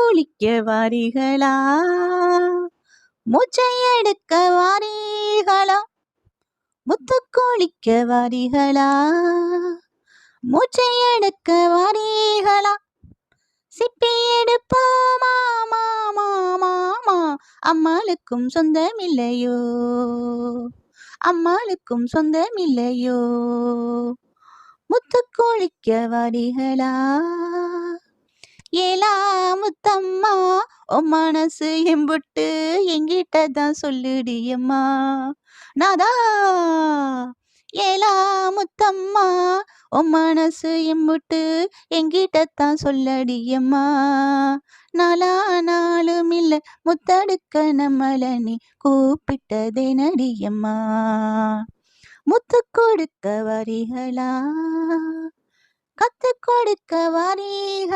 குளிக்க வாரீகளா, மூச்சை எடுக்க வாரீகளா, முத்து குளிக்க வாரீகளா, மூச்சை எடுக்க வாரீகளா, சிப்பி எடுப்போமா மாமா மாமா, அம்மாளுக்கும் சொந்தமில்லையோ, அம்மாளுக்கும் சொந்தமில்லையோ, முத்து குளிக்க வாரீகளா. ஏலா முத்தம்மா, உன் மனசு எம்புட்டு எங்கிட்ட தான் சொல்லுடியம்மா நாதா. ஏலா முத்தம்மா, உன் மனசு எம்புட்டு எங்கிட்ட தான் சொல்லடியம்மா. நாலா நாளும் இல்லை முத்தடுக்க நம்மள நீ கூப்பிட்டதே நடியம்மா. முத்து கொடுக்க வாரீகளா, கத்து கொடுக்க வாரீகளா.